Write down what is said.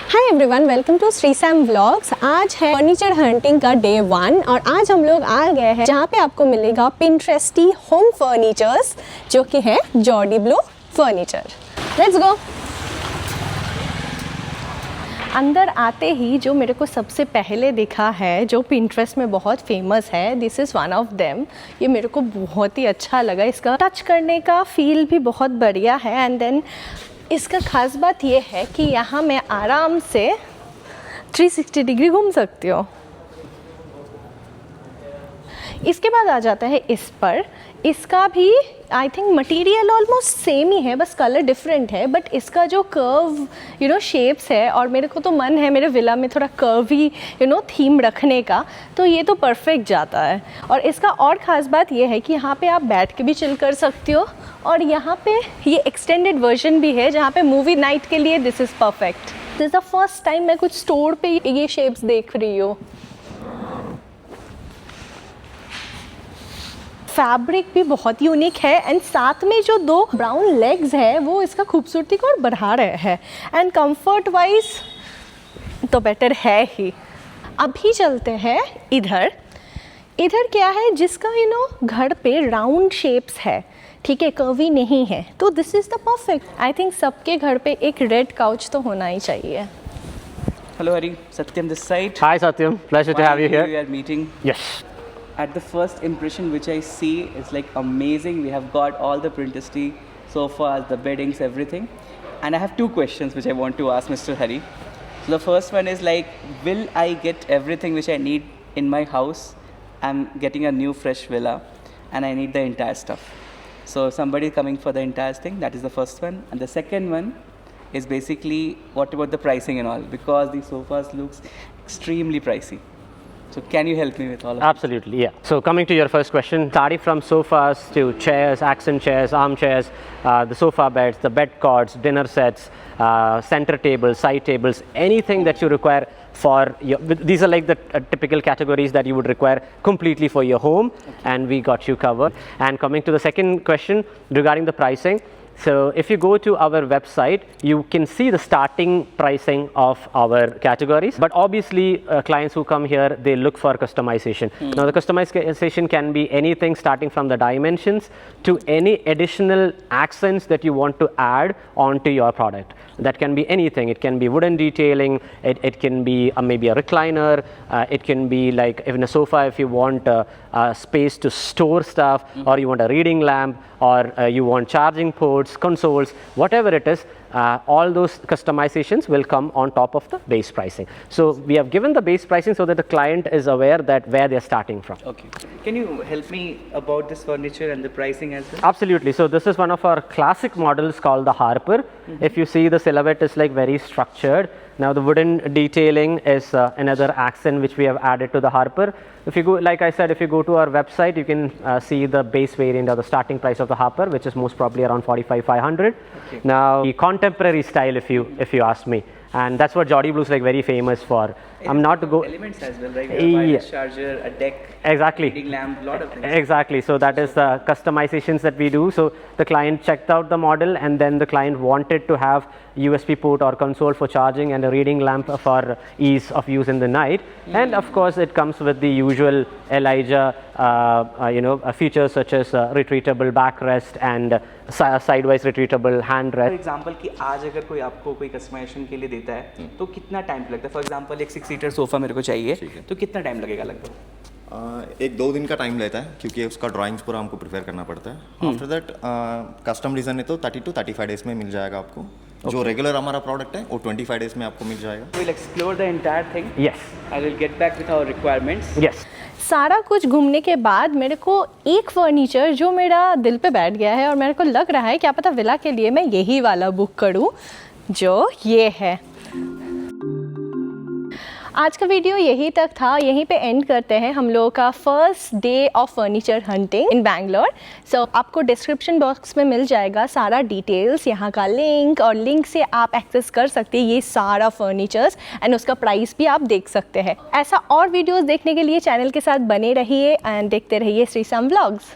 Hi everyone, welcome to Shri Sam vlogs. आज है furniture hunting का डे 1 और आज हम लोग आ गए हैं जहाँ पे आपको मिलेगा पिंटरेस्टी होम फर्नीचर्स जो कि है Jordi blow furniture. Let's go. अंदर आते ही जो मेरे को सबसे पहले दिखा है जो पिंटरेस्ट में बहुत फेमस है, this is one of them. ये मेरे को बहुत ही अच्छा लगा, इसका टच करने का फील भी बहुत बढ़िया है। एंड देन इसका ख़ास बात ये है कि यहाँ मैं आराम से 360 डिग्री घूम सकती हूँ। इसके बाद आ जाता है इस पर, इसका भी I think material almost same ही है, बस कलर डिफरेंट है। बट इसका जो कर्व शेप्स है, और मेरे को तो मन है मेरे विला में थोड़ा कर्वी थीम रखने का, तो ये तो परफेक्ट जाता है। और इसका और ख़ास बात ये है कि यहाँ पे आप बैठ के भी चिल कर सकती हो, और यहाँ पे ये एक्सटेंडेड वर्जन भी है जहाँ पे मूवी नाइट के लिए this is perfect. This is the first time मैं कुछ स्टोर पे ये शेप्स देख रही हूँ। फैब्रिक भी बहुत यूनिक है एंड साथ में जो दो ब्राउन लेग्स है वो इसका खूबसूरती को और बढ़ा रहे हैं। एंड कंफर्ट वाइज तो बेटर है ही। अभी चलते हैं इधर क्या है जिसका घर पे राउंड शेप्स है, ठीक है, कर्वी नहीं है, तो this is the perfect. I think सबके घर पे एक रेड काउच तो होना ही चाहिए। Hello Hari, Satyam this side. Hi Satyam, pleasure to have you here. We are meeting. Yes. At the first impression which I see is like amazing. We have got all the Printeresty sofas, the beddings, everything. And I have two questions which I want to ask Mr. Hari. So the first one is like, will I get everything which I need in my house? I'm getting a new fresh villa and I need the entire stuff. So somebody coming for the entire thing, that is the first one. And the second one is basically what about the pricing and all, because these sofas looks extremely pricey. So can you help me with all of that? Absolutely, yeah. So coming to your first question, starting from sofas to chairs, accent chairs, armchairs, the sofa beds, the bed cots, dinner sets, center tables, side tables, anything that you require for your, these are like the typical categories that you would require completely for your home, and we got you covered. And coming to the second question regarding the pricing, so if you go to our website, you can see the starting pricing of our categories. But obviously, clients who come here, they look for customization. Now, the customization can be anything starting from the dimensions to any additional accents that you want to add onto your product. That can be anything. It can be wooden detailing. It can be maybe a recliner. It can be like even a sofa if you want a space to store stuff, or you want a reading lamp, or you want charging ports, consoles, whatever it is. All those customizations will come on top of the base pricing. So we have given the base pricing so that the client is aware that where they are starting from. Okay. Can you help me about this furniture and the pricing as well? Absolutely. So this is one of our classic models called the Harper. If you see, the silhouette is like very structured. Now the wooden detailing is another accent which we have added to the Harper. If you go, like I said, if you go to our website, you can see the base variant or the starting price of the Harper, which is most probably around 45,500. Okay. Now the contemporary style, if you ask me, and that's what Jordie Blue is like very famous for. I'm not to go elements as well, right? A wireless charger, a deck, exactly, reading lamp, lot of things. Exactly. So that is the customizations that we do. So the client checked out the model, and then the client wanted to have USB port or console for charging and a reading lamp for ease of use in the night. And of course, it comes with the usual Elijah, features such as retreatable backrest and sidewise retreatable hand For rest. example कि आज अगर कोई आपको कोई customization के लिए देता है तो कितना टाइम लगता है? फॉर एग्जांपल एक 6 सीटर सोफा मेरे को चाहिए, तो कितना टाइम लगेगा लगभग? 1-2 दिन का टाइम लेता है क्योंकि उसका ड्राइंग्स पूरा हमको प्रिपेयर करना पड़ता है। आफ्टर दैट कस्टम डिज़ाइन है तो 30 to 35 डेज में मिल जाएगा आपको। जो रेगुलर हमारा प्रोडक्ट है वो 25 डेज में आपको मिल जाएगा। We'll explore the entire thing. Yes. I will get back with our requirements. Yes. सारा कुछ घूमने के बाद मेरे को एक फर्नीचर जो मेरा दिल पे बैठ गया है और मेरे को लग रहा है क्या पता विला के लिए मैं यही वाला बुक करूं, जो ये है। आज का वीडियो यही तक था, यहीं पे एंड करते हैं हम लोगों का first day of furniture hunting in Bangalore. So आपको डिस्क्रिप्शन बॉक्स में मिल जाएगा सारा डिटेल्स, यहाँ का लिंक, और लिंक से आप एक्सेस कर सकते हैं ये सारा फर्नीचर्स एंड उसका प्राइस भी आप देख सकते हैं। ऐसा और वीडियोस देखने के लिए चैनल के साथ बने रहिए एंड देखते रहिए श्री सैम व्लॉग्स।